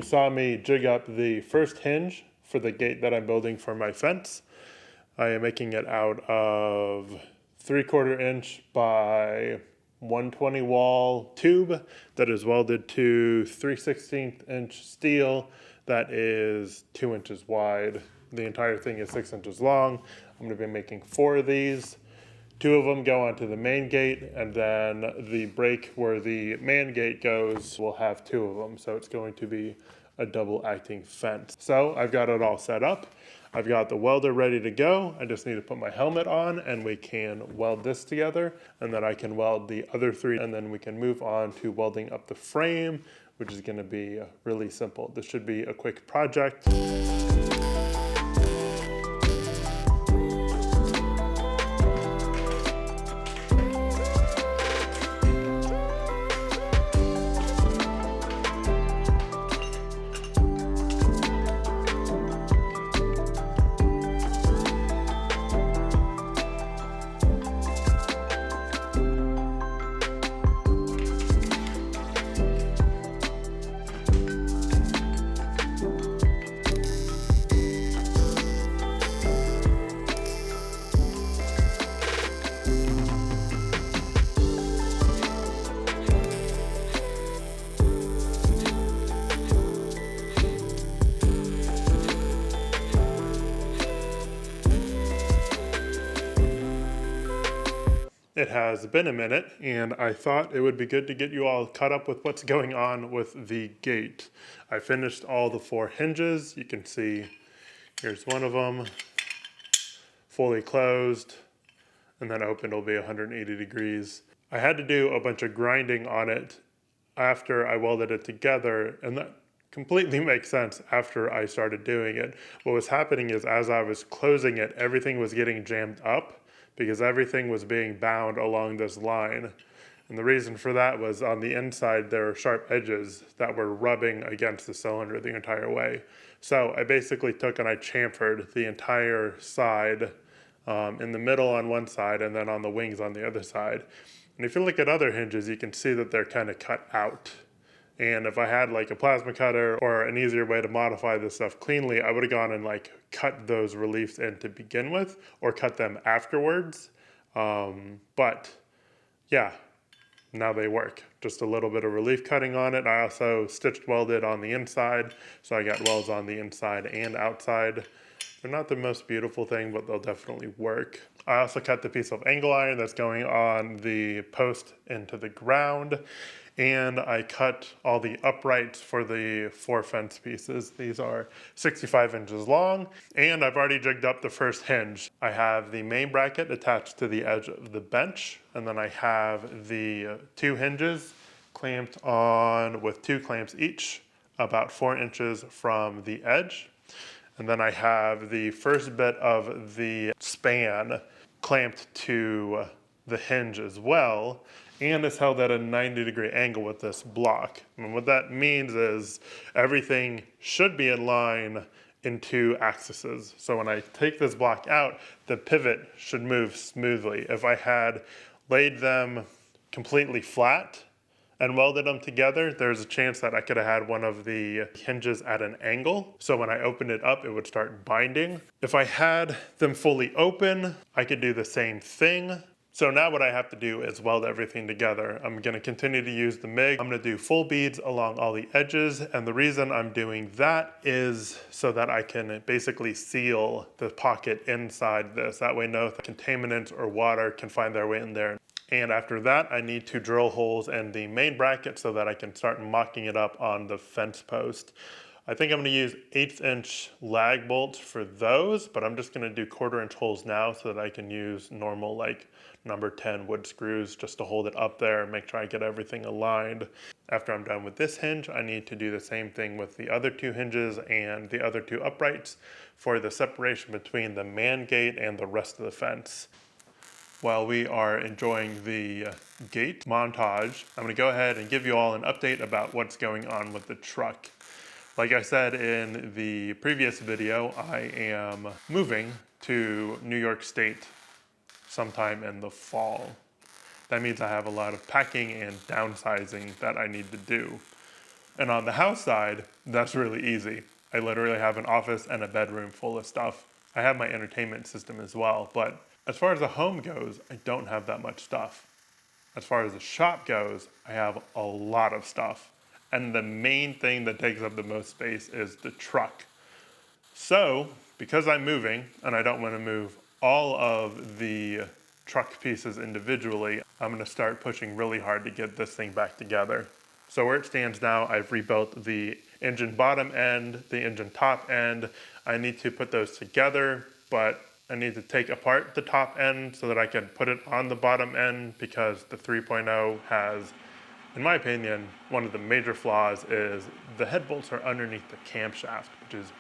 you saw me jig up the first hinge for the gate that I'm building for my fence. I am making it out of 3/4 inch by 120 wall tube that is welded to 3/16 inch steel that is 2 inches wide. The entire thing is 6 inches long. I'm going to be making 4 of these. 2 of them go onto the main gate, and then the break where the man gate goes will have 2 of them. So it's going to be a double acting fence. So I've got it all set up. I've got the welder ready to go. I just need to put my helmet on and we can weld this together, and then I can weld the other 3, and then we can move on to welding up the frame, which is going to be really simple. This should be a quick project. It has been a minute, and I thought it would be good to get you all caught up with what's going on with the gate. I finished all the 4 hinges. You can see here's one of them, fully closed, and then opened will be 180 degrees. I had to do a bunch of grinding on it after I welded it together, and that completely makes sense after I started doing it. What was happening is as I was closing it, everything was getting jammed up because everything was being bound along this line. And the reason for that was on the inside there were sharp edges that were rubbing against the cylinder the entire way. So I basically took and I chamfered the entire side in the middle on one side and then on the wings on the other side. And if you look at other hinges, you can see that they're kind of cut out. And if I had like a plasma cutter or an easier way to modify this stuff cleanly, I would have gone and like cut those reliefs in to begin with or cut them afterwards. But yeah, now they work. Just a little bit of relief cutting on it. I also stitched welded on the inside, so I got welds on the inside and outside. They're not the most beautiful thing, but they'll definitely work. I also cut the piece of angle iron that's going on the post into the ground, and I cut all the uprights for the 4 fence pieces. These are 65 inches long, and I've already jigged up the first hinge. I have the main bracket attached to the edge of the bench, and then I have the 2 hinges clamped on with 2 clamps each, about 4 inches from the edge. And then I have the first bit of the span clamped to the hinge as well, and it's held at a 90-degree angle with this block. And what that means is everything should be in line in 2 axes. So when I take this block out, the pivot should move smoothly. If I had laid them completely flat and welded them together, there's a chance that I could have had one of the hinges at an angle. So when I opened it up, it would start binding. If I had them fully open, I could do the same thing. So now what I have to do is weld everything together. I'm gonna continue to use the MIG. I'm gonna do full beads along all the edges, and the reason I'm doing that is so that I can basically seal the pocket inside this. That way no contaminants or water can find their way in there. And after that, I need to drill holes in the main bracket so that I can start mocking it up on the fence post. I think I'm gonna use 1/8 inch lag bolts for those, but I'm just gonna do 1/4 inch holes now so that I can use normal like number 10 wood screws just to hold it up there and make sure I get everything aligned. After I'm done with this hinge, I need to do the same thing with the other 2 hinges and the other 2 uprights for the separation between the man gate and the rest of the fence. While we are enjoying the gate montage, I'm gonna go ahead and give you all an update about what's going on with the truck. Like I said in the previous video, I am moving to New York State sometime in the fall. That means I have a lot of packing and downsizing that I need to do. And on the house side, that's really easy. I literally have an office and a bedroom full of stuff. I have my entertainment system as well, but as far as the home goes, I don't have that much stuff. As far as the shop goes, I have a lot of stuff. And the main thing that takes up the most space is the truck. So, because I'm moving and I don't want to move all of the truck pieces individually, I'm going to start pushing really hard to get this thing back together. So where it stands now, I've rebuilt the engine bottom end, the engine top end. I need to put those together, but I need to take apart the top end so that I can put it on the bottom end, because the 3.0 has, in my opinion, one of the major flaws is the head bolts are underneath the camshaft, which is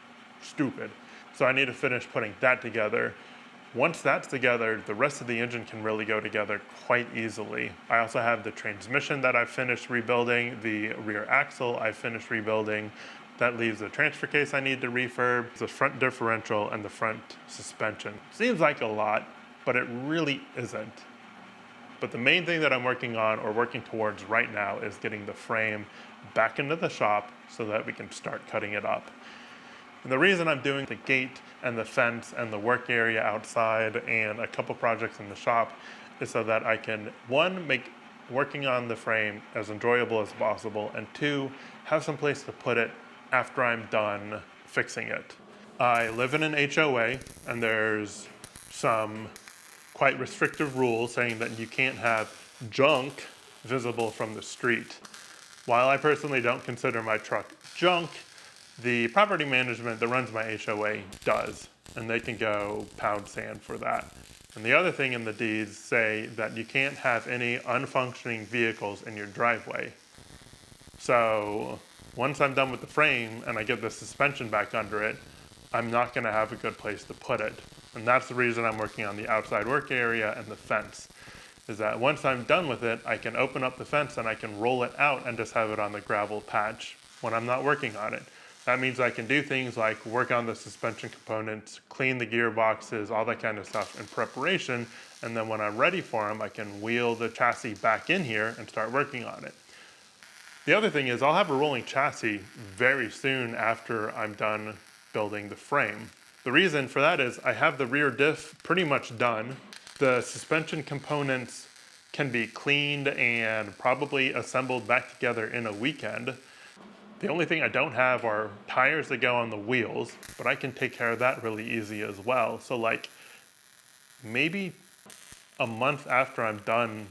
stupid. So I need to finish putting that together. Once that's together, the rest of the engine can really go together quite easily. I also have the transmission that I've finished rebuilding, the rear axle I've finished rebuilding. That leaves the transfer case I need to refurb, the front differential, and the front suspension. Seems like a lot, but it really isn't. But the main thing that I'm working on, or working towards right now, is getting the frame back into the shop so that we can start cutting it up. And the reason I'm doing the gate and the fence and the work area outside and a couple projects in the shop is so that I can, one, make working on the frame as enjoyable as possible, and two, have some place to put it after I'm done fixing it. I live in an HOA, and there's some quite restrictive rules saying that you can't have junk visible from the street. While I personally don't consider my truck junk, the property management that runs my HOA does, and they can go pound sand for that. And the other thing in the deeds say that you can't have any unfunctioning vehicles in your driveway. So once I'm done with the frame and I get the suspension back under it, I'm not going to have a good place to put it. And that's the reason I'm working on the outside work area and the fence, is that once I'm done with it, I can open up the fence and I can roll it out and just have it on the gravel patch when I'm not working on it. That means I can do things like work on the suspension components, clean the gearboxes, all that kind of stuff in preparation, and then when I'm ready for them, I can wheel the chassis back in here and start working on it. The other thing is I'll have a rolling chassis very soon after I'm done building the frame. The reason for that is I have the rear diff pretty much done. The suspension components can be cleaned and probably assembled back together in a weekend. The only thing I don't have are tires that go on the wheels, but I can take care of that really easy as well. So like maybe a month after I'm done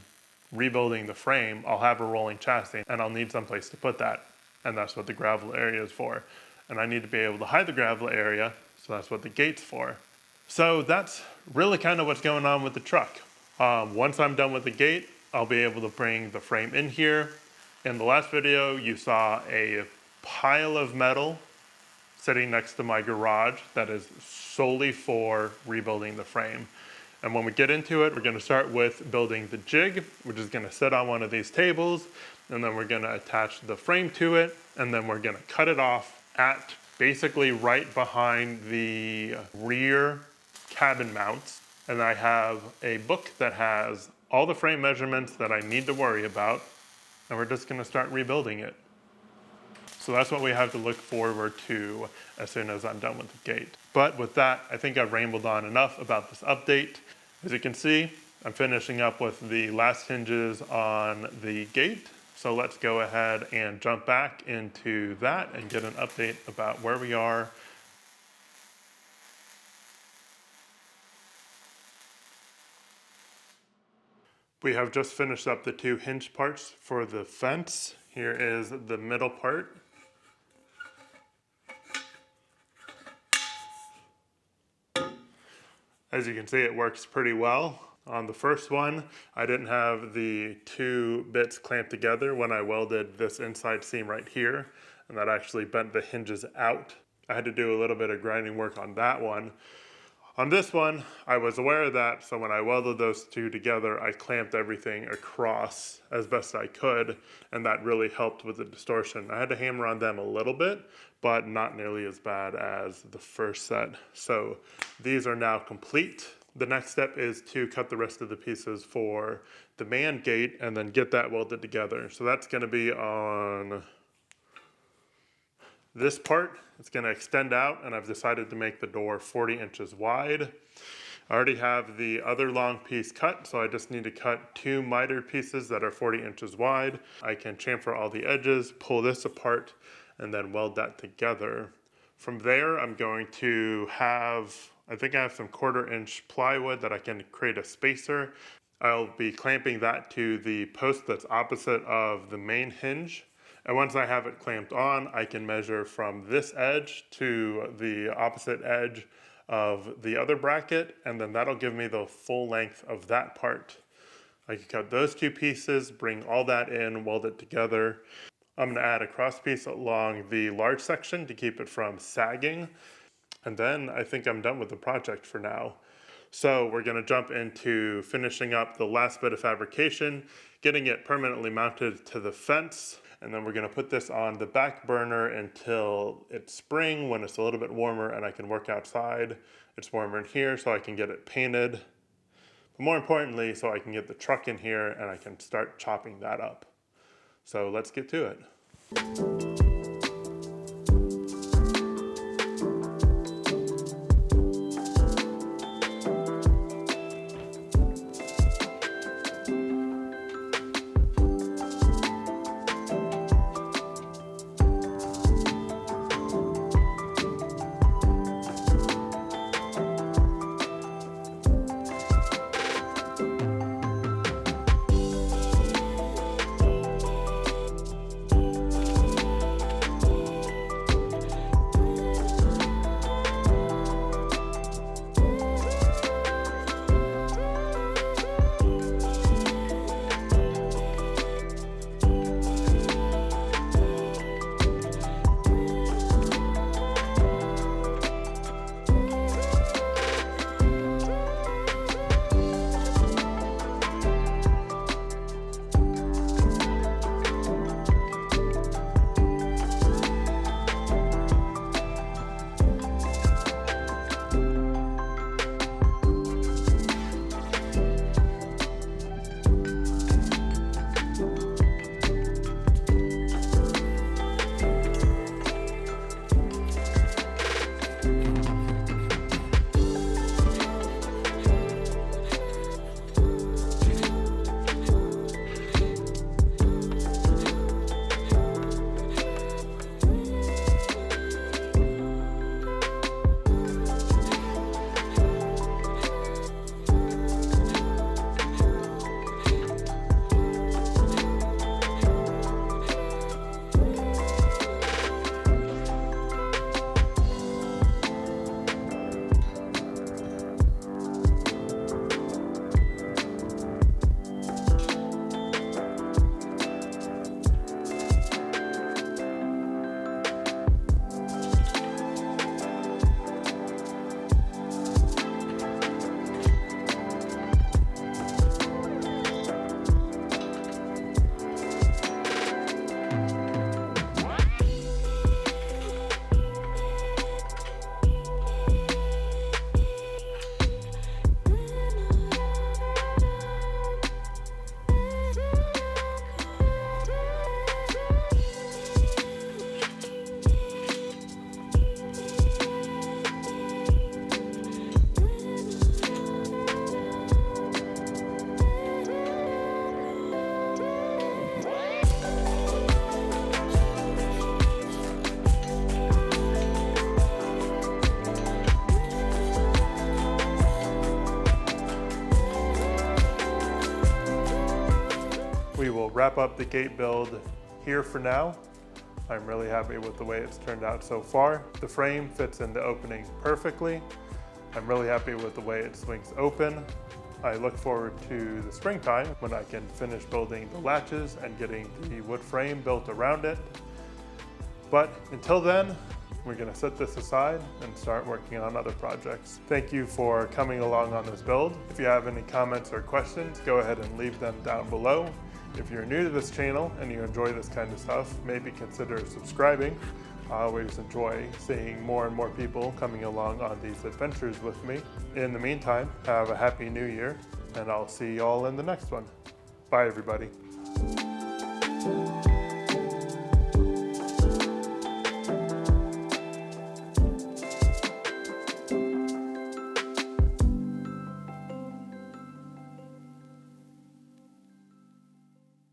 rebuilding the frame, I'll have a rolling chassis and I'll need someplace to put that. And that's what the gravel area is for. And I need to be able to hide the gravel area, so that's what the gate's for. So that's really kind of what's going on with the truck. Once I'm done with the gate, I'll be able to bring the frame in here. In the last video, you saw a pile of metal sitting next to my garage that is solely for rebuilding the frame. And when we get into it, we're going to start with building the jig, which is going to sit on one of these tables, and then we're going to attach the frame to it, and then we're going to cut it off at basically right behind the rear cabin mounts. And I have a book that has all the frame measurements that I need to worry about, and we're just going to start rebuilding it. So that's what we have to look forward to as soon as I'm done with the gate. But with that, I think I've rambled on enough about this update. As you can see, I'm finishing up with the last hinges on the gate. So let's go ahead and jump back into that and get an update about where we are. We have just finished up the two hinge parts for the fence. Here is the middle part. As you can see, it works pretty well. On the first one, I didn't have the two bits clamped together when I welded this inside seam right here, and that actually bent the hinges out. I had to do a little bit of grinding work on that one. On this one, I was aware of that, so when I welded those two together, I clamped everything across as best I could, and that really helped with the distortion. I had to hammer on them a little bit, but not nearly as bad as the first set. So these are now complete. The next step is to cut the rest of the pieces for the man gate and then get that welded together. So that's going to be on This part is going to extend out, and I've decided to make the door 40 inches wide. I already have the other long piece cut, so I just need to cut 2 miter pieces that are 40 inches wide. I can chamfer all the edges, pull this apart, and then weld that together. From there, I'm going to have, I think I have some 1/4 inch plywood that I can create a spacer. I'll be clamping that to the post that's opposite of the main hinge. And once I have it clamped on, I can measure from this edge to the opposite edge of the other bracket, and then that'll give me the full length of that part. I can cut those 2 pieces, bring all that in, weld it together. I'm going to add a cross piece along the large section to keep it from sagging. And then I think I'm done with the project for now. So we're going to jump into finishing up the last bit of fabrication, getting it permanently mounted to the fence. And then we're going to put this on the back burner until it's spring, when it's a little bit warmer and I can work outside. It's warmer in here, so I can get it painted. But more importantly, so I can get the truck in here and I can start chopping that up. So let's get to it. We will wrap up the gate build here for now. I'm really happy with the way it's turned out so far. The frame fits in the opening perfectly. I'm really happy with the way it swings open. I look forward to the springtime when I can finish building the latches and getting the wood frame built around it. But until then, we're going to set this aside and start working on other projects. Thank you for coming along on this build. If you have any comments or questions, go ahead and leave them down below. If you're new to this channel and you enjoy this kind of stuff, maybe consider subscribing. I always enjoy seeing more and more people coming along on these adventures with me. In the meantime, have a happy new year, and I'll see y'all in the next one. Bye, everybody.